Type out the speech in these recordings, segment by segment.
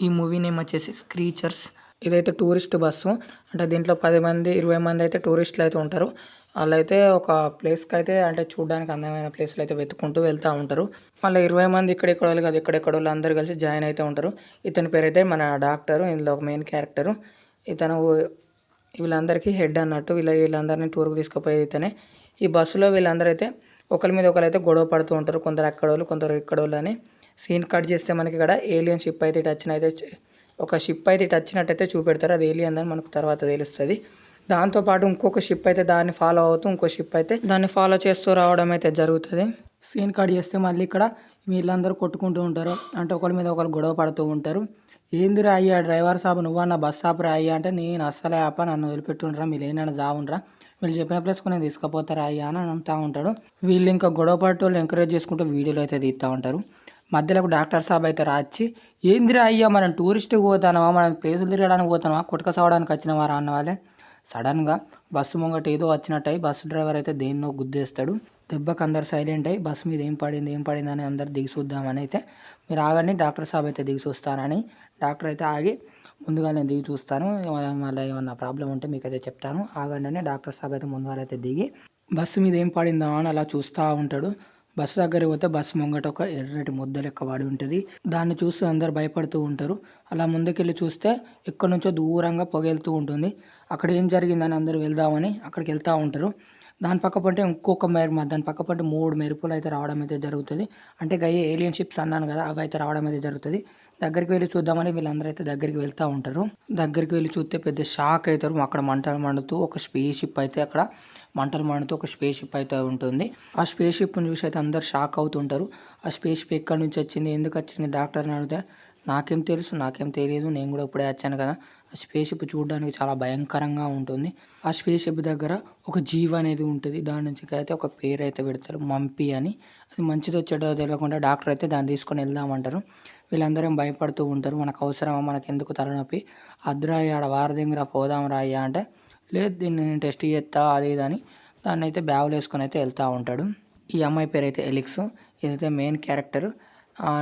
ఈ movie name వచ్చేసి స్క్రీచర్స్. ఇదైతే టూరిస్ట్ బస్సు. అంటే దీంట్లో 10 మంది 20 మంది అయితే టూరిస్టులు అయితే ఉంటారు. వాళ్ళైతే ఒక ప్లేస్కి అయితే అంటే చూడడానికి అందమైన ప్లేస్లు అయితే వెతుక్కుంటూ వెళ్తూ ఉంటారు. మళ్ళీ 20 మంది ఇక్కడెక్కడ వాళ్ళు కాదు, ఎక్కడెక్కడ వాళ్ళు అందరూ కలిసి జాయిన్ అయితే ఉంటారు. ఇతని పేరు అయితే మన డాక్టర్, ఇందులో ఒక మెయిన్ క్యారెక్టరు. ఇతను వీళ్ళందరికీ హెడ్ అన్నట్టు. వీళ్ళందరినీ టూర్కి తీసుకుపోయి ఇతనే. ఈ బస్సులో వీళ్ళందరూ అయితే ఒకరి మీద ఒకరు అయితే గొడవ పడుతూ ఉంటారు. కొందరు అక్కడోళ్ళు, కొందరు ఇక్కడోళ్ళు అని. సీన్ కట్ చేస్తే మనకి ఇక్కడ ఏలియన్ షిప్ అయితే ఒక షిప్ అయితే ఇటు వచ్చినట్టయితే చూపెడతారు. అది ఏలియన్ అని మనకు తర్వాత తెలుస్తుంది. దాంతోపాటు ఇంకొక షిప్ అయితే దాన్ని ఫాలో అవుతూ ఇంకో షిప్ అయితే దాన్ని ఫాలో చేస్తూ రావడం అయితే జరుగుతుంది. సీన్ కట్ చేస్తే మళ్ళీ ఇక్కడ వీళ్ళందరూ కొట్టుకుంటూ ఉంటారు. అంటే ఒకరి మీద ఒకరు గొడవ పడుతూ ఉంటారు. ఏందిరా అయ్యా డ్రైవర్ సాబ్ నువ్వన్న బస్ ఆపరా అయ్యా అంటే, నేను అస్సలే ఆప, నన్ను వదిలిపెట్టుండ్రా, మీరు ఏమైనా జావుండ్రా, వీళ్ళు చెప్పిన ప్లేస్కి నేను తీసుకుపోతారా అయ్యా అని అంటూ ఉంటాడు. వీళ్ళు ఇంకా గొడవ పడేటోళ్ళు ఎంకరేజ్ చేసుకుంటూ వీడియోలు అయితే తీస్తూ ఉంటారు. మధ్యలో డాక్టర్ సాబ్ అయితే రాచి, ఏందిరా అయ్యా మనం టూరిస్ట్కి పోతానవా, మనం ప్లేసులు తిరగడానికి పోతానవా, కొట్టుక సావడానికి వచ్చినవారా అన్న వాళ్ళే. సడన్గా బస్సు ముంగట ఏదో వచ్చినట్టు అయ్యి బస్సు డ్రైవర్ అయితే దేన్నో గుద్దేస్తాడు. దెబ్బకి అందరు సైలెంట్ అయ్యి బస్సు మీద ఏం పడింది అని అందరు దిగి చూద్దామని అయితే, మీరు ఆగండి డాక్టర్ సాబ్ అయితే దిగి చూస్తానని డాక్టర్ అయితే ఆగి, ముందుగా నేను దిగి చూస్తాను, మళ్ళీ ఏమన్నా ప్రాబ్లం ఉంటే మీకు అయితే చెప్తాను, ఆగండి అని డాక్టర్ సాబ్ అయితే ముందుగా అయితే దిగి బస్సు మీద ఏం పడిందా అని అలా చూస్తూ ఉంటాడు. బస్సు దగ్గరికి పోతే బస్సు ముంగట ఒక ఎర్రటి ముద్ద లెక్క పడి ఉంటుంది. దాన్ని చూసి అందరు భయపడుతూ ఉంటారు. అలా ముందుకెళ్ళి చూస్తే ఎక్కడి నుంచో దూరంగా పొగెళ్తూ ఉంటుంది. అక్కడ ఏం జరిగిందని అందరూ వెళ్దామని అక్కడికి వెళ్తూ ఉంటారు. దాని పక్క పంటే దాని పక్క పంటే 3 మెరుపులు అయితే రావడం అయితే జరుగుతుంది. అంటే గయ్యే ఏలియన్ షిప్స్ అన్నాను కదా, అవి అయితే రావడం అయితే జరుగుతుంది. దగ్గరికి వెళ్ళి చూద్దామని వీళ్ళందరూ అయితే దగ్గరికి వెళ్తూ ఉంటారు. దగ్గరికి వెళ్ళి చూస్తే పెద్ద షాక్ అవుతారు. అక్కడ మంటలు మండుతూ ఒక స్పేస్ షిప్ అయితే అక్కడ మంటలు మండుతూ ఒక స్పేస్ షిప్ అయితే ఉంటుంది. ఆ స్పేస్ షిప్ని చూసి అయితే అందరు షాక్ అవుతుంటారు. ఆ స్పేస్ షిప్ ఎక్కడి నుంచి వచ్చింది, ఎందుకు వచ్చింది డాక్టర్ని అడిగితే, నాకేం తెలుసు, నాకేం తెలియదు, నేను కూడా ఇప్పుడే వచ్చాను కదా. ఆ స్పేస్ షిప్ చూడడానికి చాలా భయంకరంగా ఉంటుంది. ఆ స్పేస్ షిప్ దగ్గర ఒక జీవి అనేది ఉంటుంది. దాని నుంచి అయితే ఒక పేరు అయితే పెడతారు, మంపి అని. అది మంచిదో చెడ్డో తెలియకుండా డాక్టర్ అయితే దాన్ని తీసుకొని వెళ్దామంటారు. వీళ్ళందరం భయపడుతూ ఉంటారు. మనకు అవసరమా, మనకు ఎందుకు తలనొప్పి, అద్రా ఆడ వారదింగిరా పోదాం రాయ్యా అంటే, లేదు దీన్ని నేను టెస్ట్ చేస్తా అది ఇది అని దాన్ని అయితే బ్యాగులు వేసుకొని అయితే వెళ్తూ ఉంటాడు. ఈ అమ్మాయి పేరు అయితే ఎలిక్స్. ఇదైతే మెయిన్ క్యారెక్టర్.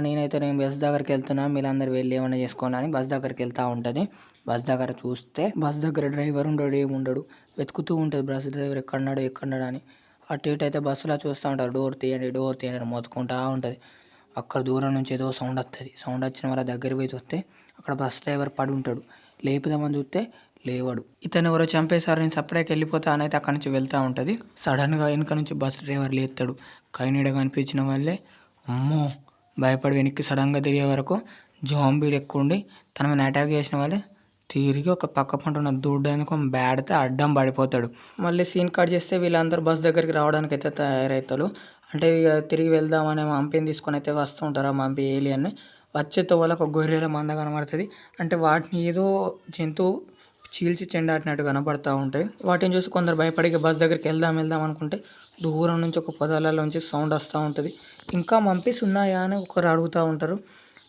నేను బస్ దగ్గరికి వెళ్తున్నా, మీరందరూ వెళ్ళి ఏమైనా చేసుకోండి అని బస్ దగ్గరికి వెళ్తూ ఉంటుంది. బస్ దగ్గర చూస్తే బస్ దగ్గర డ్రైవర్ ఏముండడు. వెతుకుతూ ఉంటుంది బస్ డ్రైవర్ ఎక్కడున్నాడు అని. అటు ఇటు అయితే బస్సులో చూస్తూ ఉంటారు. డోర్ తీయండి అని మోతుకుంటూ ఉంటుంది. అక్కడ దూరం నుంచి ఏదో సౌండ్ వస్తుంది. సౌండ్ వచ్చిన వాళ్ళ దగ్గర పోయి చూస్తే అక్కడ బస్ డ్రైవర్ పడి ఉంటాడు. లేపుదామని చూస్తే లేవాడు. ఇతను ఎవరో చంపేశారు, నేను సపరేట్గా వెళ్ళిపోతా అని అయితే అక్కడి నుంచి వెళ్తూ ఉంటుంది. సడన్గా వెనక నుంచి బస్ డ్రైవర్ లేస్తాడు. కైనీడ కనిపించిన వాళ్ళే అమ్మో భయపడి వెనక్కి సడన్గా తిరిగే వరకు జాంబీలు ఎక్కువ ఉండి తన మీద అటాక్ చేసిన వాళ్ళే తిరిగి ఒక పక్క పంట ఉన్న దూడడానికి బ్యాడ్తే అడ్డం పడిపోతాడు. మళ్ళీ సీన్ కట్ చేస్తే వీళ్ళందరూ బస్ దగ్గరికి రావడానికి అయితే తయారవుతారు. అంటే ఇక తిరిగి వెళ్దామని మంపిని తీసుకొని అయితే వస్తూ ఉంటారు. ఆ మంపి ఏలియన్ని వచ్చేతో వాళ్ళకి ఒక గొర్రెల మంద కనబడుతుంది. అంటే వాటిని ఏదో జంతువు చీల్చి చెండాటినట్టు కనబడుతూ ఉంటాయి. వాటిని చూసి కొందరు భయపడి బస్ దగ్గరికి వెళ్దాం అనుకుంటే దూరం నుంచి ఒక పొదలలోంచి సౌండ్ వస్తూ ఉంటుంది. ఇంకా మంపీస్ ఉన్నాయా అని ఒకరు అడుగుతూ ఉంటారు.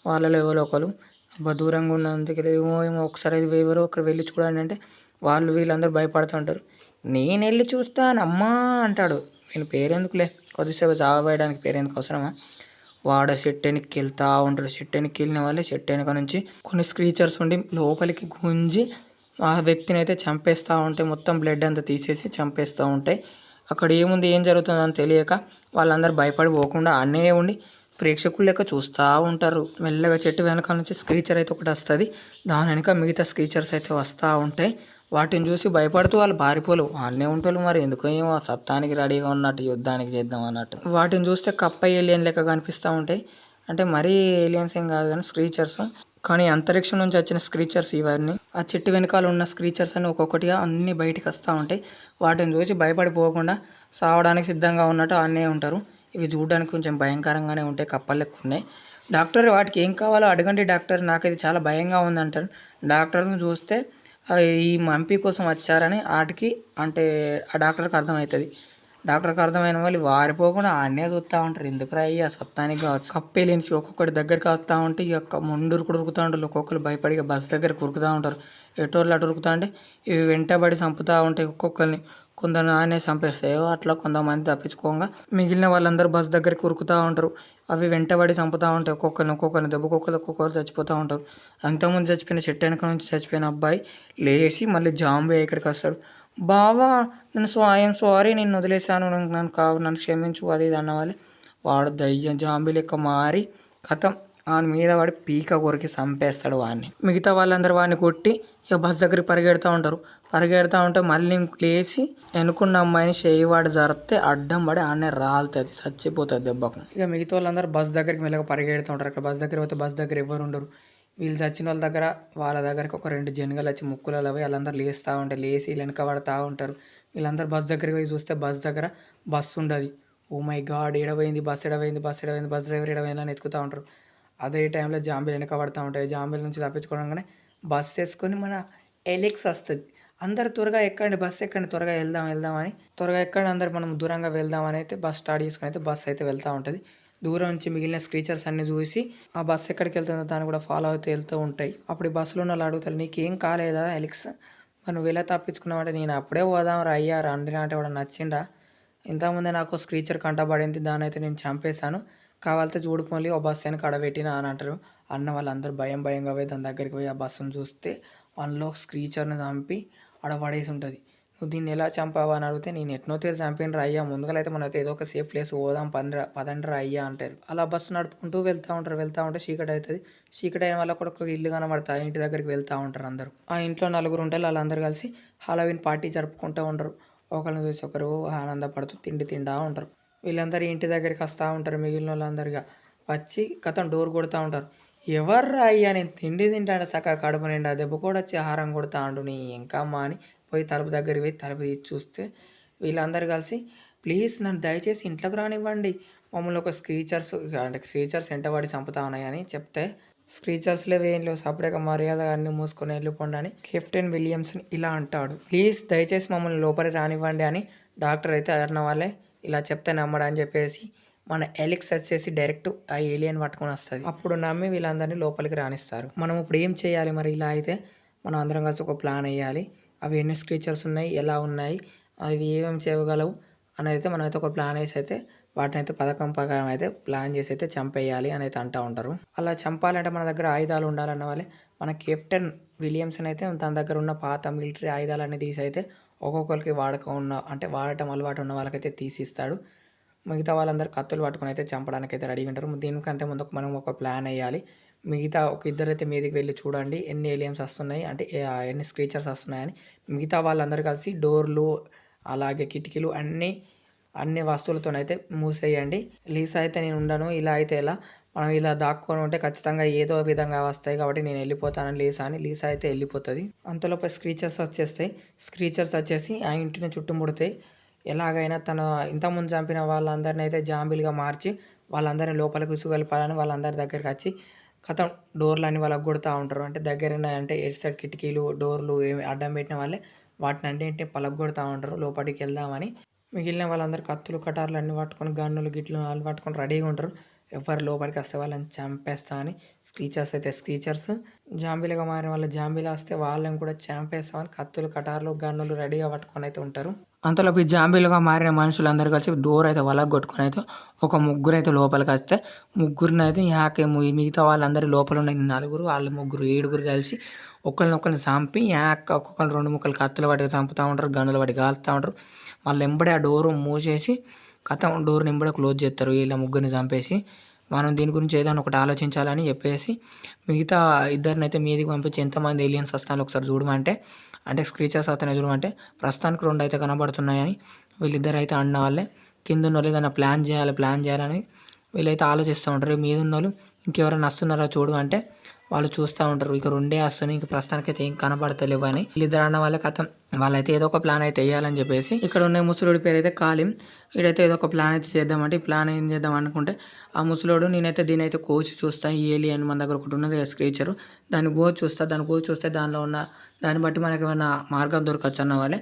వాళ్ళలో ఎవరో ఒకరు దూరంగా ఉన్నందుకు ఏమో ఒకసారి ఎవరో ఒకరు వెళ్ళి చూడండి అంటే వీళ్ళందరూ భయపడుతూ ఉంటారు. నేను వెళ్ళి చూస్తాను అమ్మా అంటాడు. నేను పేరెందుకులే, కొద్దిసేపు జాగవేయడానికి పేరెందుకు అవసరమా. వాడు చెట్టు వెనక్కి వెళ్తూ ఉంటాడు. చెట్టు వెనక్కి వెళ్ళిన వాళ్ళే చెట్టు వెనక నుంచి కొన్ని స్క్రీచర్స్ ఉండి లోపలికి గుంజి ఆ వ్యక్తిని అయితే చంపేస్తూ ఉంటాయి. మొత్తం బ్లడ్ అంతా తీసేసి చంపేస్తూ ఉంటాయి. అక్కడ ఏముంది ఏం జరుగుతుందని తెలియక వాళ్ళందరూ భయపడి పోకుండా అన్నే ఉండి ప్రేక్షకులు లెక్క చూస్తూ ఉంటారు. మెల్లగా చెట్టు వెనకాల నుంచి స్క్రీచర్ అయితే ఒకటి వస్తుంది. దాని వెనక మిగతా స్క్రీచర్స్ అయితే వస్తూ ఉంటాయి. వాటిని చూసి భయపడుతూ వాళ్ళు పారిపోలు వాళ్ళనే ఉంటారు. మరి ఎందుకో ఏమో సత్తానికి రెడీగా ఉన్నట్టు యుద్ధానికి చేద్దాం అన్నట్టు. వాటిని చూస్తే కప్ప ఏలియన్ లెక్క కనిపిస్తూ ఉంటాయి. అంటే మరీ ఏలియన్స్ ఏం కాదు కానీ స్క్రీచర్స్, కానీ అంతరిక్షం నుంచి వచ్చిన స్క్రీచర్స్ ఇవన్నీ. ఆ చెట్టు వెనకాల ఉన్న స్క్రీచర్స్ అన్ని ఒక్కొక్కటిగా అన్నీ బయటికి వస్తూ ఉంటాయి. వాటిని చూసి భయపడిపోకుండా సావడానికి సిద్ధంగా ఉన్నట్టు అన్నీ ఉంటారు. ఇవి చూడడానికి కొంచెం భయంకరంగానే ఉంటాయి, కప్పలు లెక్క ఉన్నాయి. డాక్టర్ వాటికి ఏం కావాలో అడగండి డాక్టర్, నాకు ఇది చాలా భయంగా ఉందంటారు. డాక్టర్ని చూస్తే ఈ మంపి కోసం వచ్చారని వాటికి అంటే ఆ డాక్టర్కి అర్థమవుతుంది. డాక్టర్కి అర్థమైన వాళ్ళు వారిపోకుండా ఆడనే చూస్తూ ఉంటారు. ఎందుకు అయ్యి ఆ సత్తానికి కావచ్చు. కప్పేలేనిసి ఒక్కొక్కటి దగ్గరికి వస్తూ ఉంటే ఇక ముందుకు ఉరుకుతూ ఉంటారు. ఒక్కొక్కరు భయపడి బస్ దగ్గర ఉరుకుతూ ఉంటారు. ఎటోళ్ళు అటు ఉరుకుతూ ఉంటే ఇవి వెంటబడి చంపుతూ ఉంటాయి ఒక్కొక్కరిని. కొందరు ఆయనే చంపేస్తాయో అట్లా కొంతమంది తప్పించుకోగా మిగిలిన వాళ్ళందరూ బస్ దగ్గరికి ఉరుకుతూ ఉంటారు. అవి వెంటబడి చంపుతూ ఉంటాయి ఒక్కొక్కరిని దెబ్బకు ఒక్కొక్కరు చచ్చిపోతూ ఉంటారు. అంతకుముందు చచ్చిపోయిన చెట్టు వెనక నుంచి చచ్చిపోయిన అబ్బాయి లేచి మళ్ళీ జాంబీ ఇక్కడికి వస్తాడు. బావా నేను ఐఎమ్ సారీ, నిన్ను వదిలేశాను, నన్ను క్షమించు అది ఇది అన్నవాళ్ళే. వాడు దయ్యం జాంబీ లెక్క మారి కథం వాని మీద వాడి పీక కొరికి చంపేస్తాడు వాడిని. మిగతా వాళ్ళందరూ వాడిని కొట్టి ఇక బస్ దగ్గరికి పరిగెడుతూ ఉంటారు. పరిగెడుతూ ఉంటే మళ్ళీ లేచి వెనుకున్న అమ్మాయిని వాడు జరితే అడ్డం పడి ఆడనే రాలుతుంది, చచ్చిపోతుంది దెబ్బకు. ఇక మిగతా వాళ్ళందరూ బస్ దగ్గరికి మెల్లగా పరిగెడుతూ ఉంటారు. అక్కడ బస్ దగ్గర పోతే బస్ దగ్గర ఎవరు ఉండరు. వీళ్ళు చచ్చిన వాళ్ళ దగ్గరికి ఒక 2 జనగలు వచ్చి ముక్కులలో పోయి వాళ్ళందరూ లేస్తూ ఉంటారు. లేచి వెనక పడుతూ ఉంటారు. వీళ్ళందరూ బస్ దగ్గరికి పోయి చూస్తే బస్ దగ్గర బస్సు ఉండదు. ఓ మై గాడ్, ఎడవైంది బస్ బస్ డ్రైవర్ ఎడవైంది అని ఎత్తుకుతూ ఉంటారు. అదే టైంలో జాంబీలు వెనక పడుతూ ఉంటాయి. జాంబీల నుంచి తప్పించుకోవడంగానే బస్ వేసుకొని మన ఎలిక్స్ వస్తుంది. అందరు త్వరగా ఎక్కండి, బస్ ఎక్కండి, త్వరగా వెళ్దామని త్వరగా ఎక్కండి అందరు, మనం దూరంగా వెళ్దామని అయితే బస్ స్టార్ట్ చేసుకుని అయితే బస్ అయితే వెళ్తూ ఉంటుంది. దూరం నుంచి మిగిలిన స్క్రీచర్స్ అన్ని చూసి ఆ బస్సు ఎక్కడికి వెళ్తుందో దాన్ని కూడా ఫాలో అవుతూ వెళ్తూ ఉంటాయి. అప్పుడు ఈ బస్సులో ఉన్న వాళ్ళు అడుగుతారు, నీకేం కాలేదా ఎలిక్స్, మరి నువ్వు ఎలా తప్పించుకున్నావంటే, నేను అప్పుడే పోదాం రా అయ్యా రండి అంటే వాడు నచ్చిండా, ఇంతకుముందే నాకు స్క్రీచర్ కంటపడింది, దాన్ని అయితే నేను చంపేశాను, కావాలితే చూడుకోండి ఓ బస్సు అని కడబెట్టినా అని అంటారు. అన్న వాళ్ళందరూ భయంగా పోయి దాని దగ్గరికి పోయి ఆ బస్సును చూస్తే అందులో స్క్రీచర్ని చంపి ఆడ పడేసి ఉంటుంది. నువ్వు దీన్ని ఎలా చంపావా అని అడిగితే, నేను ఎట్నో తీరు చంపినరా అయ్యా, ముందుగా మనైతే ఏదో ఒక సేఫ్ ప్లేస్ పోదాం పదండ్రా అయ్యా అంటారు. అలా బస్సు నడుపుకుంటూ వెళ్తూ ఉంటే చీకటి అవుతుంది. చీకటి అయిన వాళ్ళ కూడా ఒక ఇల్లు కనబడతాయి. ఇంటి దగ్గరికి వెళ్తూ ఉంటారు అందరూ. ఆ ఇంట్లో 4 ఉంటారు. వాళ్ళందరూ కలిసి హాలోవిన్ పార్టీ జరుపుకుంటూ ఉంటారు. ఒకరిని చూసి ఒకరు ఆనందపడుతూ తింటా ఉంటారు. వీళ్ళందరూ ఇంటి దగ్గరికి వస్తూ ఉంటారు. మిగిలిన వాళ్ళందరిగా వచ్చి కథం డోర్ కొడుతూ ఉంటారు. ఎవర్రా అయ్యా, నేను తిండి తింటాను చక్కగా కడుపు నిండా, దెబ్బ కూడా వచ్చి ఆహారం కొడతా అంటు నీ ఇంకా అమ్మ అని పోయి తలుపు దగ్గరికి పోయి తలుపు తీసి చూస్తే వీళ్ళందరూ కలిసి, ప్లీజ్ నన్ను దయచేసి ఇంట్లోకి రానివ్వండి, మమ్మల్ని ఒక స్క్రీచర్స్ వెంటబడి చంపుతా ఉన్నాయని చెప్తే, స్క్రీచర్స్లో ఏం లేవు, సపరేట్గా మర్యాద అన్ని మూసుకొని వెళ్ళిపోండి అని కెప్టెన్ విలియమ్సన్ ఇలా అంటాడు. ప్లీజ్ దయచేసి మమ్మల్ని లోపలికి రానివ్వండి అని డాక్టర్ అయితే అన్న వాళ్ళే ఇలా చెప్తే నమ్మడని చెప్పేసి మన ఎలిక్స్ వచ్చేసి డైరెక్ట్ ఆ ఏలియన్ పట్టుకొని వస్తుంది. అప్పుడు నమ్మి వీళ్ళందరినీ లోపలికి రానిస్తారు. మనం ఇప్పుడు ఏం చేయాలి మరి, ఇలా అయితే మనం అందరం కలిసి ఒక ప్లాన్ వేయాలి. అవి ఎన్ని స్క్రీచర్స్ ఉన్నాయి, ఎలా ఉన్నాయి, అవి ఏమేమి చేయగలవు అని అయితే మనమైతే ఒక ప్లాన్ వేసి అయితే వాటిని అయితే పథకం ప్రకారం అయితే ప్లాన్ చేసి అయితే చంపేయాలి అని అయితే అంటూ ఉంటారు. అలా చంపాలంటే మన దగ్గర ఆయుధాలు ఉండాలన్న వాళ్ళే మన కెప్టెన్ విలియమ్సన్ అయితే తన దగ్గర ఉన్న పాత మిలిటరీ ఆయుధాలన్నీ తీసి అయితే ఒక్కొక్కరికి వాడటం అలవాటు ఉన్న వాళ్ళకైతే తీసిస్తాడు. మిగతా వాళ్ళందరూ కత్తులు పట్టుకొని అయితే చంపడానికి అయితే రెడీగా ఉంటారు. దీనికంటే ముందు మనం ఒక ప్లాన్ వేయాలి. మిగతా ఒక ఇద్దరైతే మీదికి వెళ్ళి చూడండి ఎన్ని ఏలియన్స్ వస్తున్నాయి, అంటే ఎన్ని స్క్రీచర్స్ వస్తున్నాయని. మిగతా వాళ్ళందరూ కలిసి డోర్లు అలాగే కిటికీలు అన్ని వస్తువులతోనైతే మూసేయండి. లీసా అయితే నేను ఉండను, ఇలా అయితే ఎలా, మనం ఇలా దాక్కొని ఉంటే ఖచ్చితంగా ఏదో విధంగా వస్తాయి కాబట్టి నేను వెళ్ళిపోతానని లీసా అయితే వెళ్ళిపోతుంది. అంతలోపై స్క్రీచర్స్ వచ్చేసి ఆ ఇంటిని చుట్టుముడితే ఎలాగైనా తన ఇంతకుముందు చంపిన వాళ్ళందరినీ అయితే జాంబీలుగా మార్చి వాళ్ళందరినీ లోపలికి తీసుకెళ్ళిపోవాలని వాళ్ళందరి దగ్గరికి వచ్చి కథం డోర్లు అన్ని వాళ్ళకి కొడుతూ ఉంటారు. అంటే దగ్గర అంటే ఎటు సైడ్ కిటికీలు డోర్లు ఏమి అడ్డం పెట్టిన వాళ్ళే వాటిని అన్నింటినీ పలగొడుతూ ఉంటారు లోపలికి వెళ్దామని. మిగిలిన వాళ్ళందరూ కత్తులు కటార్లు అన్నీ పట్టుకొని గన్నులు గిట్లు అన్నీ పట్టుకొని రెడీగా ఉంటారు. ఎవరు లోపలికి వస్తే వాళ్ళని చంపేస్తామని. స్క్రీచర్స్ జాంబీలుగా మారిన వాళ్ళ జాంబీలు వస్తే వాళ్ళని కూడా చంపేస్తామని కత్తులు కటార్లు గన్నులు రెడీగా పట్టుకొని అయితే ఉంటారు. అంతలోపు ఈ జాంబీలుగా మారిన మనుషులందరూ కలిసి డోర్ అయితే కొట్టుకొని అయితే ఒక ముగ్గురు అయితే లోపలికి వస్తే ముగ్గురిని అయితే మిగతా వాళ్ళందరూ లోపల ఉన్న 4 వాళ్ళ 7 కలిసి ఒకరినొకరిని చంపి ఒక్కొక్కరు 2 ముక్కలు కత్తులు పట్టి చంపుతూ ఉంటారు, గన్నులు పట్టి కాలుతూ ఉంటారు. వాళ్ళు వెంబడే ఆ డోరు మూసేసి డోర్ని వెంబడే క్లోజ్ చేస్తారు వీళ్ళ ముగ్గురిని చంపేసి. మనం దీని గురించి ఏదైనా ఒకటి ఆలోచించాలని చెప్పేసి మిగతా ఇద్దరిని అయితే మీదికి పంపించి ఎంతమంది ఏలియన్స్ వస్తారో ఒకసారి చూడమంటే, అంటే స్క్రీచర్స్ వస్తున్నాయి చూడమంటే ప్రస్తుతానికి 2 అయితే కనబడుతున్నాయని వీళ్ళిద్దరు అయితే అన్న వాళ్ళే. కింద ఉన్న వాళ్ళు ఏదైనా ప్లాన్ చేయాలని వీళ్ళైతే ఆలోచిస్తూ ఉంటారు. మీద ఉన్న వాళ్ళు ఇంకెవరైనా వస్తున్నారో చూడు అంటే వాళ్ళు చూస్తూ ఉంటారు. ఇక 2 వస్తున్నాయి, ఇంక ప్రస్తుతానికి అయితే ఏం కనబడతలేవు అని వీళ్ళిద్దరు అన్న వాళ్ళే కథం వాళ్ళైతే ఏదో ఒక ప్లాన్ అయితే వేయాలని చెప్పేసి. ఇక్కడ ఉన్న ముసలుడి పేరు అయితే కాలిం. వీడైతే ఏదో ఒక ప్లాన్ అయితే చేద్దామంటే ఈ ప్లాన్ ఏం చేద్దాం అనుకుంటే ఆ ముసలోడు దీని అయితే కోసి చూస్తాను, ఈ ఏలియన్ మన దగ్గర ఒకటి ఉన్నది స్క్రీచర్, దాన్ని కోసి చూస్తే దానిలో ఉన్న దాన్ని బట్టి మనకి ఏమైనా మార్గం దొరకచ్చు అన్న వాళ్ళే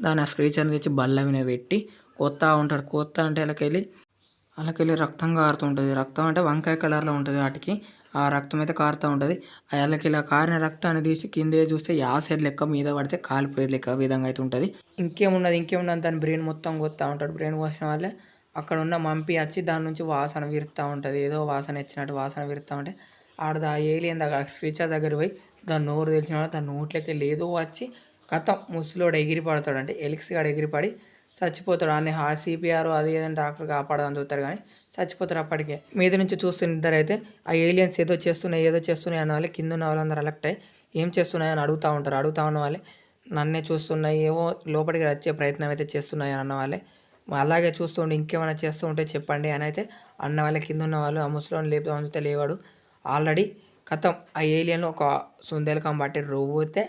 దాన్ని ఆ స్క్రీచర్ని తెచ్చి బల్ల మీద పెట్టి కొత్తా ఉంటాడు. అంటే అలాకెళ్ళి రక్తం కారుతుంటుంది. రక్తం అంటే వంకాయ కలర్లో ఉంటుంది వాటికి. ఆ రక్తం అయితే కారుతూ ఉంటుంది. వాళ్ళకి ఇలా కారిన రక్తాన్ని తీసి కిందే చూస్తే యాసిడ్ లెక్క మీద పడితే కాలిపోయేది లెక్క విధంగా అయితే ఉంటుంది. ఇంకేమున్నది దాని బ్రెయిన్ మొత్తం కొత్తా ఉంటాడు. బ్రెయిన్ కోసిన వాళ్ళే అక్కడ ఉన్న మంపి వచ్చి దాని నుంచి వాసన విరుస్తూ ఉంటుంది. ఏదో వాసన ఇచ్చినట్టు వాసన విరుస్తూ ఉంటే ఆ ఏలియన్ దగ్గర స్క్రీచర్ దగ్గర పోయి దాని నోరు తెలిసిన దాని నోట్లోకి ఏదో వచ్చి కథం ముసలోడు ఎగిరి పడతాడు. అంటే ఎలిక్స్ గాడు ఎగిరిపడి చచ్చిపోతాడు. అన్ని సిపిఆర్ అది ఏదైనా డాక్టర్ కాపాడదని చూస్తారు కానీ చచ్చిపోతారు అప్పటికే. మీద నుంచి చూస్తున్న అయితే ఆ ఏలియన్స్ ఏదో చేస్తున్నాయి అన్న వాళ్ళే కింద ఉన్న వాళ్ళందరూ అలెక్ట్ అయ్యి ఏం చేస్తున్నాయని అడుగుతూ ఉంటారు. అడుగుతూ ఉన్న వాళ్ళే నన్నే చూస్తున్నాయి, ఏవో లోపలికి వచ్చే ప్రయత్నం అయితే చేస్తున్నాయి అని అన్న వాళ్ళే అలాగే చూస్తుండే ఇంకేమైనా చేస్తూ ఉంటే చెప్పండి అని అయితే అన్న వాళ్ళ కింద ఉన్న వాళ్ళు ఆ ముసలోని లేపుదామంటే లేవాడు. ఆల్రెడీ కథం ఆ ఏలియన్లో ఒక సుందేలకం బట్టి రువ్వుతే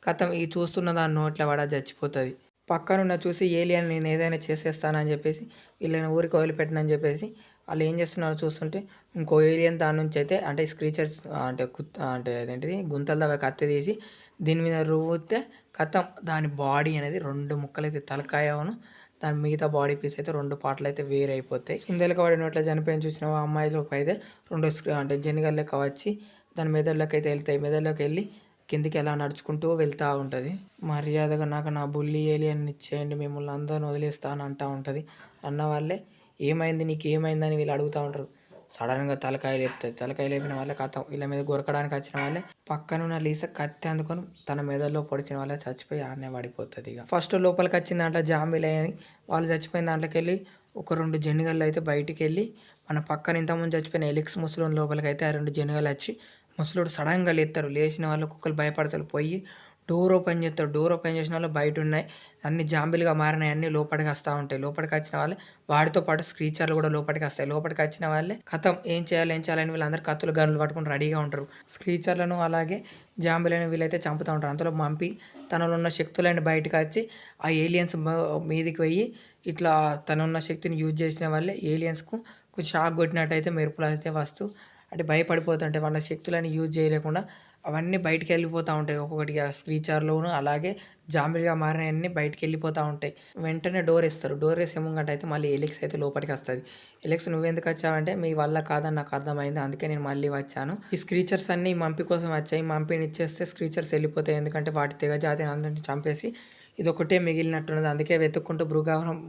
కథం ఈ చూస్తున్న దాని నోట్ల పడ చచ్చిపోతుంది. పక్కనున్న చూసి ఏలియన్ నేను ఏదైనా చేసేస్తానని చెప్పేసి వీళ్ళని ఊరికి వదిలిపెట్టనని చెప్పేసి వాళ్ళు ఏం చేస్తున్నారో చూస్తుంటే ఇంకో ఏలియన్ దాని నుంచి అయితే అంటే స్క్రీచర్స్ అంటే అదేంటిది గుంతల దాకా కత్తి తీసి దీని మీద రువ్వుతే కథం దాని బాడీ అనేది 2 ముక్కలైతే తలకాయను దాని మిగతా బాడీ పీస్ అయితే 2 పార్ట్లు అయితే వేరైపోతాయి. సుందేలక పడినట్లు చనిపోయిన చూసిన అమ్మాయిలోకి అయితే 2 అంటే జెనిగల్ లెక్క వచ్చి దాని మెదడులోకి అయితే వెళ్తాయి. మెదడులోకి వెళ్ళి కిందికి ఎలా నడుచుకుంటూ వెళ్తూ ఉంటుంది. మర్యాదగా నాకు నా బుల్లి ఏలియన్ ఇచ్చేయండి, మిమ్మల్ని అందరిని వదిలేస్తాను అంటూ ఉంటుంది. అన్న వాళ్ళే ఏమైంది నీకు ఏమైందని వీళ్ళు అడుగుతూ ఉంటారు. సడన్గా తలకాయ లేపుతుంది. తలకాయ లేపిన వాళ్ళే కథం వీళ్ళ మీద గొరకడానికి వచ్చిన వాళ్ళే పక్కనున్న లీస కత్తి అందుకొని తన మెదడులో పొడిచిన వాళ్ళే చచ్చిపోయి ఆడనే పడిపోతుంది. ఇక ఫస్ట్ లోపలికి వచ్చిన దాంట్లో జాంబీలు అని వాళ్ళు చచ్చిపోయిన దాంట్లోకి వెళ్ళి ఒక 2 జెనుగళ్ళు అయితే బయటికి వెళ్ళి మన పక్కన ఇంతకుముందు చచ్చిపోయిన ఎలిక్స్ ముసలోని లోపలికి అయితే ఆ 2 జెనుగలు వచ్చి ముసలోడు సడన్గా లేస్తారు. లేచిన వాళ్ళు కుక్కలు భయపడతారు. పోయి డోర్ ఓపెన్ చేస్తారు. డోర్ ఓపెన్ చేసిన వాళ్ళు బయట ఉన్నాయి అన్ని జాంబీలుగా మారినాయి, అన్నీ లోపలికి వస్తూ ఉంటాయి. లోపలికి వచ్చిన వాళ్ళే వాటితో పాటు స్క్రీచర్లు కూడా లోపలికి వస్తాయి. లోపలికి వచ్చిన వాళ్ళే కథం ఏం చేయాలని వీళ్ళందరూ కత్తులు గన్నులు పట్టుకుని రెడీగా ఉంటారు. స్క్రీచర్లను అలాగే జాంబీలను వీళ్ళైతే చంపుతూ ఉంటారు. అంతలో మంపి తనలో ఉన్న శక్తులన్నీ బయటకు వచ్చి ఆ ఏలియన్స్ మీదికి పోయి ఇట్లా తనున్న శక్తిని యూజ్ చేసిన వాళ్ళే ఏలియన్స్కు కొంచెం షాక్ కొట్టినట్టయితే మెరుపులు అయితే వస్తూ అంటే భయపడిపోతుంటే వాళ్ళ శక్తులని యూజ్ చేయలేకుండా అవన్నీ బయటికి వెళ్ళిపోతూ ఉంటాయి. ఒక్కొక్కటిగా స్క్రీచర్లోను అలాగే జాంబీలుగా మారినవన్నీ బయటికి వెళ్ళిపోతూ ఉంటాయి. వెంటనే డోర్ వేస్తారు. డోర్ వేసే ముంగట అయితే మళ్ళీ ఎలిక్స్ అయితే లోపలికి వస్తుంది. ఎలిక్స్ నువ్వెందుకు వచ్చావంటే మీ వల్ల కాదని నాకు అర్థమైంది, అందుకే నేను మళ్ళీ వచ్చాను. ఈ స్క్రీచర్స్ అన్నీ మంపి కోసం వచ్చాయి. మంపిని ఇచ్చేస్తే స్క్రీచర్స్ వెళ్ళిపోతాయి. ఎందుకంటే వాటి తెగ జాతిని అందరినీ చంపేసి ఇదొకటే మిగిలినట్టున్నది. అందుకే వెతుక్కుంటూ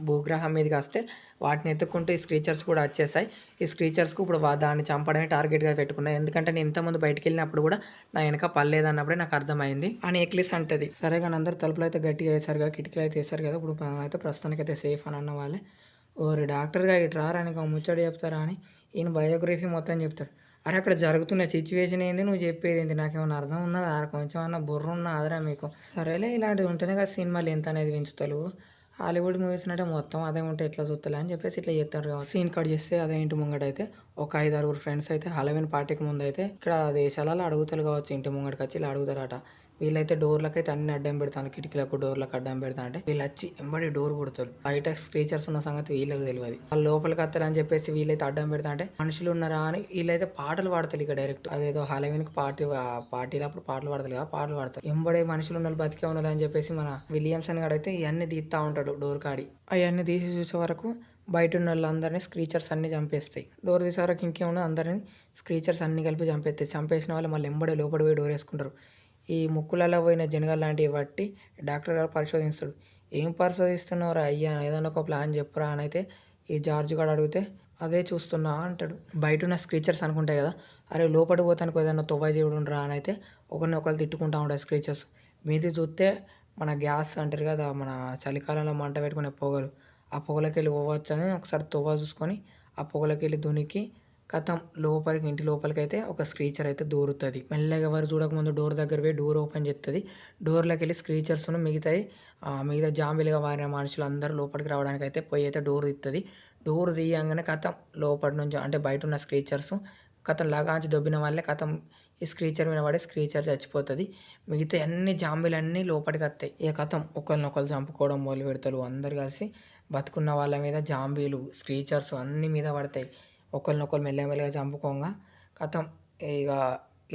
భూగ్రహం మీదకి వస్తే వాటిని ఎత్తుక్కుంటూ ఈ స్క్రీచర్స్ కూడా వచ్చేసాయి. ఈ స్క్రీచర్స్కు ఇప్పుడు దాన్ని చంపడమే టార్గెట్గా పెట్టుకున్నాయి. ఎందుకంటే నేను ఇంతకుముందు బయటికి వెళ్ళినప్పుడు కూడా నా వెనక పర్లేదన్నప్పుడే నాకు అర్థమైంది అని ఎక్లిస్ అంటది. సరే కానీ అందరు తలుపులు అయితే గట్టిగా వేశారు కదా, కిటికీలు అయితే వేశారు కదా, ఇప్పుడు మనం అయితే ప్రస్తుతానికి అయితే సేఫ్ అని అన్న వాళ్ళే ఓరి డాక్టర్గా ఇటు రారాని ముచ్చట చెప్తారా అని ఈయన బయోగ్రఫీ మొత్తం చెప్తాడు. అరే అక్కడ జరుగుతున్న సిచ్యువేషన్ ఏంది, నువ్వు చెప్పేది ఏంది, నాకేమన్నా అర్థం ఉన్నదా, కొంచెం అన్న బుర్ర ఉన్న ఆదరా మీకు. సరేలే ఇలాంటివి ఉంటేనే కదా సినిమాలు ఎంత అనేది పెంచుతారు. హాలీవుడ్ మూవీస్ అంటే మొత్తం అదే ఉంటే ఎట్లా చూస్తలే అని చెప్పేసి ఇట్లా చేస్తారు కాబట్టి సీన్ కట్ చేస్తే అదే ఇంటి ముంగట అయితే ఒక 5-6 ఫ్రెండ్స్ అయితే హలోవిన్ పార్టీకి ముందు అయితే ఇక్కడ దేశాలలో అడుగుతారు కావచ్చు, ఇంటి ముంగడికి వచ్చి ఇలా అడుగుతారట. వీళ్ళైతే డోర్లకైతే అన్ని అడ్డం పెడతాను, కిటికీలకు డోర్లకు అడ్డం పెడతా అంటే వీళ్ళు వచ్చి ఎంబడి డోర్ కొడతారు. బయట స్క్రీచర్స్ ఉన్న సంగతి వీళ్ళకి తెలియదు. వాళ్ళు లోపలికి వస్తారని చెప్పేసి వీళ్ళైతే అడ్డం పెడతా అంటే మనుషులు ఉన్నారా అని వీళ్ళైతే పాటలు పాడతారు. ఇక డైరెక్ట్ అదేదో హాలోవిన్కి పార్టీలప్పుడు పాటలు పాడతారు కదా, పాటలు పాడతారు. ఎంబడే మనుషులు ఉన్నారు బతికే ఉన్నారు అని చెప్పేసి మన విలియమ్సన్ గారు అయితే ఇవన్నీ తీస్తా ఉంటాడు డోర్ కాడి. అవన్నీ తీసి చూసే వరకు బయట ఉన్న వాళ్ళందరినీ స్క్రీచర్స్ అన్ని చంపేస్తాయి. డోర్ తీసే వరకు ఇంకేమున్నా అందరినీ స్క్రీచర్స్ అన్ని కలిపి చంపేస్తాయి. చంపేసిన వాళ్ళు మళ్ళీ ఎంబడే లోపల పోయి డోర్ వేసుకుంటారు. ఈ ముక్కులలో పోయిన జనగలు లాంటివి బట్టి డాక్టర్ గారు పరిశోధిస్తాడు. ఏం పరిశోధిస్తున్నావురా అయ్యా, ఏదైనా ఒక ప్లాన్ చెప్పురా అని అయితే ఈ జార్జ్ గారు అడిగితే అదే చూస్తున్నా అంటాడు. బయట ఉన్న స్క్రీచర్స్ అనుకుంటాయి కదా, అరే లోపలికి పోతానికి ఏదైనా తొవ్వ చేయడురా అని అయితే ఒకరు తిట్టుకుంటూ ఉంటాయి స్క్రీచర్స్. మీది చూస్తే మన గ్యాస్ అంటారు కదా, మన చలికాలంలో మంట పెట్టుకునే పొగలు, ఆ పొగలకి వెళ్ళి పోవచ్చు అని ఒకసారి తొవ్వ చూసుకొని ఆ పొగలకి వెళ్ళి దునికి కథం లోపలికి ఇంటి లోపలికి అయితే ఒక స్క్రీచర్ అయితే దూరుతుంది. మెల్లగా ఎవరు చూడకముందు డోర్ దగ్గర పోయి డోర్ ఓపెన్ చేస్తుంది. డోర్లోకి వెళ్ళి స్క్రీచర్స్ను మిగతా జాంబీలుగా మారిన మనుషులు అందరూ లోపలికి రావడానికి అయితే పోయి అయితే డోర్ తీస్తుంది. డోర్ తీయంగానే కథం లోపలి నుంచి అంటే బయట ఉన్న స్క్రీచర్స్ కథం లగాంచి దొబ్బిన వాళ్ళే కథం ఈ స్క్రీచర్ మీద పడే స్క్రీచర్ చచ్చిపోతుంది. మిగతా అన్ని జాంబీలు అన్నీ లోపలికి వస్తాయి. ఇక కథం ఒకరినొకరు చంపుకోవడం మొదలు పెడతారు. అందరు కలిసి బతుకున్న వాళ్ళ మీద జాంబీలు స్క్రీచర్స్ అన్ని మీద పడతాయి. ఒకరినొకరు మెల్లమెల్లగా చంపుకోగా కథం ఇక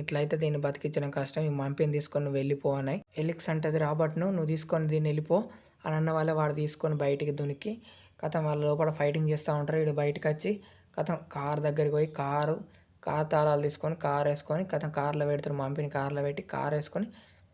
ఇట్లయితే దీన్ని బతికించడం కష్టం, ఈ మంపిని తీసుకొని నువ్వు వెళ్ళిపో అని ఎలిక్స్ అంటది. రాబర్ట్ను నువ్వు తీసుకొని దీన్ని వెళ్ళిపో అని అన్న వాళ్ళే వాడు తీసుకొని బయటికి దునికి కథం వాళ్ళ లోపల ఫైటింగ్ చేస్తూ ఉంటారు. వీడు బయటకు వచ్చి కథం కార్ దగ్గరికి పోయి కార్ తాళాలు తీసుకొని కార్ వేసుకొని కథం కార్లో పెడతారు. మంపిని కార్లో పెట్టి కార్ వేసుకొని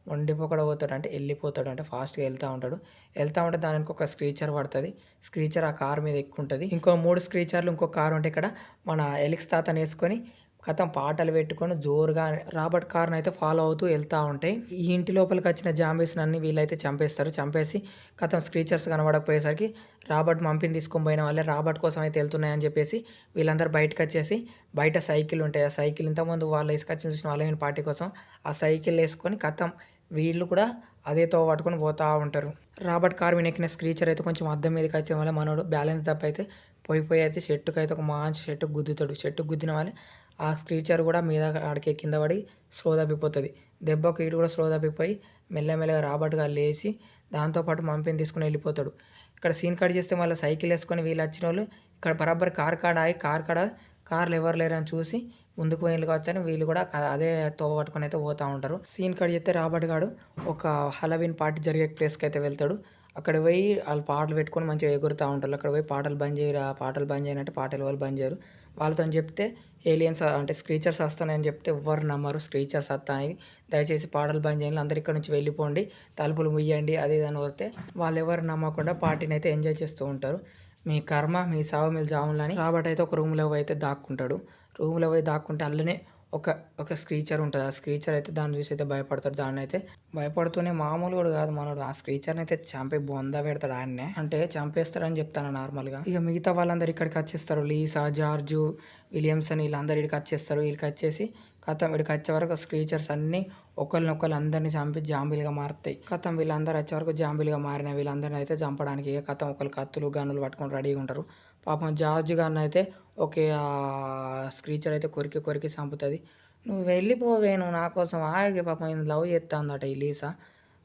ఉండిపోకుండా పోతాడు అంటే వెళ్ళిపోతాడు అంటే ఫాస్ట్‌గా వెళ్తా ఉంటాడు. వెళ్తా ఉంటే దానికి ఒక స్క్రీచర్ పడతది. స్క్రీచర్ ఆ కార్ మీద ఎక్కుంటది. ఇంకో 3 స్క్రీచర్‌లు ఇంకో కార్ ఉంటే ఇక్కడ మన ఎలిక్స్ తాతనేసుకొని ఖతం పాటలు పెట్టుకొని జోరుగా రాబర్ట్ కార్‌నయితే ఫాలో అవుతూ వెళ్తా ఉంటాయి. ఈ ఇంటి లోపలికొచ్చిన జాంబీస్‌నన్ని వీళ్ళైతే చంపేస్తారు. చంపేసి ఖతం స్క్రీచర్స్ కనపడకపోయేసరికి రాబర్ట్ మంపిని తీసుకొని పోయిన వాళ్ళే రాబర్ట్ కోసం అయితే వెళ్తున్నాయని చెప్పేసి వీళ్ళందరూ బయటకొచ్చేసి బయట సైకిల్ ఉంటాయి. ఆ సైకిల్ ఇంతకుముందు వాళ్ళు ఏసుకొచ్చిన చూసిన హలోవీన్ పార్టీ కోసం ఆ సైకిల్ ఏసుకొని ఖతం వీళ్ళు కూడా అదే తోవ పట్టుకొని పోతా ఉంటారు. రాబర్ట్ కార్ మీద ఎక్కిన స్క్రీచర్ అయితే కొంచెం అద్దం మీదకి వచ్చే వల్ల మనోడు బ్యాలెన్స్ తప్పైతే పోయి అయితే చెట్టుకైతే ఒక మంచి చెట్టుకు గుద్దుతాడు. చెట్టుకు గుద్దిన వల్లే ఆ స్క్రీచర్ కూడా మీద ఆడికి కింద పడి స్లో తప్పిపోతది. దెబ్బకు ఈడు కూడా స్లో తప్పిపోయి మెల్లమెల్లగా రాబర్ట్ గారు లేచి దాంతో పాటు మంపిని తీసుకొని వెళ్ళిపోతాడు. ఇక్కడ సీన్ కట్ చేస్తే మళ్ళీ సైకిల్ వేసుకొని వీళ్ళు వచ్చినోళ్ళు ఇక్కడ బరాబర్ కార్ కాడ ఆగి కార్ కాడ కార్లు ఎవరు లేరని చూసి ముందుకు పోయిండ్రు కావచ్చని వీళ్ళు కూడా అదే తోవ పట్టుకొని అయితే పోతా ఉంటారు. సీన్ కట్ చేస్తే రాబర్ట్ గాడు ఒక హలోవీన్ పార్టీ జరిగే ప్లేస్‌కి అయితే వెళ్తాడు. అక్కడ పోయి ఆళ్ళు పాటలు పెట్టుకొని మంచిగా ఎగురుతా ఉంటారు. అక్కడ పోయి పాటలు బంద్ చేయరా, పాటలు బంద్ చేయనంటే పాటలు ఎవరు బంద్ చేయరు. వాళ్ళతోని చెప్తే ఏలియన్స్ అంటే స్క్రీచర్స్ వస్తున్నాయని చెప్తే ఎవ్వరు నమ్మరు. స్క్రీచర్స్ వస్తాయి, దయచేసి పాటలు బంద్ చేయండి, అందరూ ఇక్కడ నుంచి వెళ్ళిపోండి, తలుపులు ముయ్యండి అది ఇది అని కోరితే వాళ్ళెవరు నమ్మకుండా పార్టీని అయితే ఎంజాయ్ చేస్తూ ఉంటారు. మీ కర్మ మీ సావు మీరు జాములని రాబర్ట్ అయితే ఒక రూమ్‌లో అయితే దాక్కుంటాడు. రూమ్‌లో పోయి దాక్కుంటే అందులోనే ఒక స్క్రీచర్ ఉంటది. ఆ స్క్రీచర్ అయితే దాన్ని చూసి అయితే భయపడతాడు. దాన్నైతే భయపడుతూనే మామూలోడు కాదు మనోడు. ఆ స్క్రీచర్‌ని అయితే చంపి బొంద పెడతాడు ఆడనే. అంటే చంపేస్తాడని చెప్తాను నార్మల్‌గా. ఇక మిగతా వాళ్ళందరూ ఇక్కడికి వచ్చేస్తారు. లీసా, జార్జు, విలియమ్సన్ వీళ్ళందరూ ఈడికి వచ్చేస్తారు. ఈడికి వచ్చేసి ఖతం ఈడికి వచ్చే వరకు స్క్రీచర్స్ అన్నీ ఒకళ్ళనొకళ్ళు అందరిని చంపి జాంబీలుగా మారుతాయి. ఖతం వీళ్ళందరూ వచ్చే వరకు జాంబీలుగా మారిన వీళ్ళందరిని అయితే చంపడానికి ఇక ఖతం ఒకళ్ళు కత్తులు గన్నులు పట్టుకొని రెడీగా ఉంటారు. పాపం జార్జ్ గారిని అయితే ఒకే స్క్రీచర్ అయితే కొరికి చంపుతది. "నువ్వు వెళ్ళిపోవే, నువ్వు నా కోసం ఆగే." పాపం ఈయన లవ్ చేత్తాందట ఈ లీసా.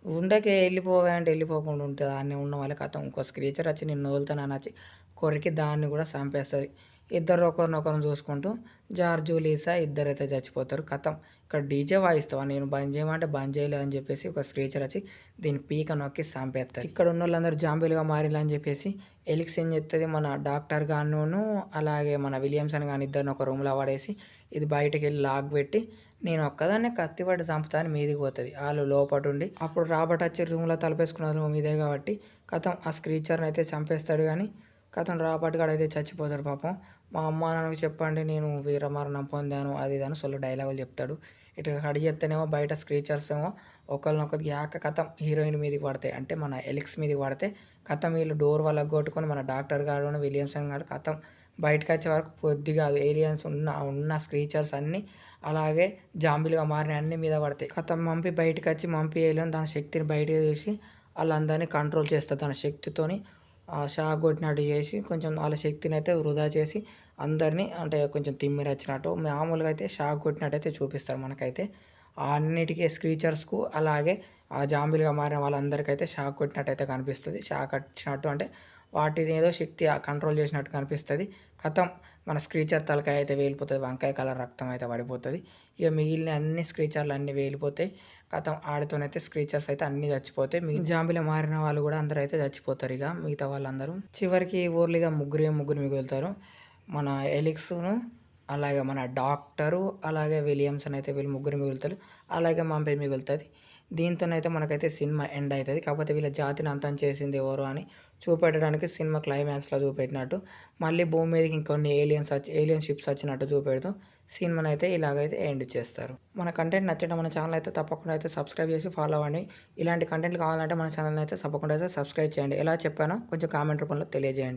ఉండకే వెళ్ళిపోవే అంటే వెళ్ళిపోకుండా ఉంటదా? ఆడనే ఉన్న వాళ్ళే ఖతం ఇంకో స్క్రీచర్ వచ్చి నిన్ను వదులుతానని వచ్చి కొరికి దాన్ని కూడా చంపేస్తది. ఇద్దరు ఒకరినొకరు చూసుకుంటూ జార్జు, లీసా ఇద్దరైతే చచ్చిపోతారు. ఖతం ఇక్కడ డీజే వాయిస్తావా, నేను బంద్ చేయమంటే బంద్ చేయలేదని చెప్పేసి ఒక స్క్రీచర్ వచ్చి దీని పీక నొక్కి చంపేస్తారు. ఇక్కడ ఉన్నోళ్ళందరూ జాంబీలుగా మారిలని చెప్పేసి ఎలిక్స్ ఏం చేస్తుంది, మన డాక్టర్ గానును అలాగే మన విలియమ్సన్ గాని ఇద్దరిని ఒక రూమ్‌లో పడేసి ఇది బయటకెళ్ళి లాక్ పెట్టి నేను ఒక్కదాన్నే కత్తి పట్టి చంపుతా అని మీదికి పోతది. ఆళ్ళు లోపటుండి అప్పుడు రాబర్ట్ వచ్చి రూమ్‌లో తలుపేసుకున్న రూమ్ ఇదే కాబట్టి ఖతం ఆ స్క్రీచర్‌ని అయితే చంపేస్తాడు గానీ ఖతం రాబర్ట్ గాడైతే చచ్చిపోతాడు పాపం. మా అమ్మ నాన్నకి చెప్పండి నేను వీరమరణం పొందాను అది ఇది అని సొల్లు డైలాగులు చెప్తాడు. ఇటు కట్ చేస్తేనేమో బయట స్క్రీచర్స్ ఏమో ఒకళ్ళనొకరికి యాక ఖతం హీరోయిన్ మీదకి పడతాయి. అంటే మన ఎలిక్స్ మీదకి పడితే ఖతం వీళ్ళు డోర్ పలగొట్టుకొని మన డాక్టర్ గాడును విలియమ్సన్ గాడు ఖతం బయటకు వచ్చే వరకు కొద్దిగా ఏలియన్స్ ఉన్న స్క్రీచర్స్ అన్నీ అలాగే జాంబీలుగా మారిన అన్ని మీద పడతాయి. ఖతం మంపి బయటకు వచ్చి మంపి ఏలియన్ తన శక్తిని బయటకు తీసి వాళ్ళందరినీ కంట్రోల్ చేస్తారు తన శక్తితోని. షాక్ కొట్టినట్టు చేసి కొంచెం వాళ్ళ శక్తిని అయితే వృధా చేసి అందరినీ అంటే కొంచెం తిమ్మిరచ్చినట్టు మామూలుగా అయితే షాక్ కొట్టినట్టయితే చూపిస్తారు మనకైతే. అన్నిటికీ స్క్రీచర్స్‌కు అలాగే ఆ జాంబీలుగా మారిన వాళ్ళందరికైతే షాక్ కొట్టినట్టయితే కనిపిస్తది. షాక్ వచ్చినట్టు అంటే వాటిని ఏదో శక్తి కంట్రోల్ చేసినట్టు కనిపిస్తది. ఖతం మన స్క్రీచర్ తలకాయ అయితే వేలిపోతది. వంకాయ కలర్ రక్తం అయితే పడిపోతది. ఇక మిగిలిన అన్ని స్క్రీచర్లు అన్నీ వేలిపోతాయి. ఖతం ఆడితోనైతే స్క్రీచర్స్ అయితే అన్నీ చచ్చిపోతాయి. జాంబీలో మారిన వాళ్ళు కూడా అందరూ అయితే చచ్చిపోతారు ఇక మిగతా వాళ్ళందరూ. చివరికి ఊర్లో ఇక ముగ్గురు మిగులుతారు. మన ఎలిక్స్‌ను అలాగే మన డాక్టరు అలాగే విలియమ్సన్ అయితే వీళ్ళు ముగ్గురు మిగులుతారు. అలాగే మంపే మిగులుతది. దీంతోనైతే మనకైతే సినిమా ఎండ్ అయితది. కాకపోతే వీళ్ళ జాతిని అంతం చేసింది ఎవరు అని చూపెట్టడానికి సినిమా క్లైమాక్స్‌లో చూపెట్టినట్టు మళ్ళీ భూమి మీదకి ఇంకొన్ని ఏలియన్ షిప్స్ వచ్చినట్టు చూపెడుతూ సినిమానైతే ఇలాగైతే ఎండ్ చేస్తారు. మన కంటెంట్ నచ్చడం మన ఛానల్ అయితే తప్పకుండా అయితే సబ్స్క్రైబ్ చేసి ఫాలో అవ్వండి. ఇలాంటి కంటెంట్లు కావాలంటే మన ఛానల్‌ని అయితే తప్పకుండా అయితే సబ్స్క్రైబ్ చేయండి. ఎలా చెప్పానో కొంచెం కామెంట్ రూపంలో తెలియజేయండి.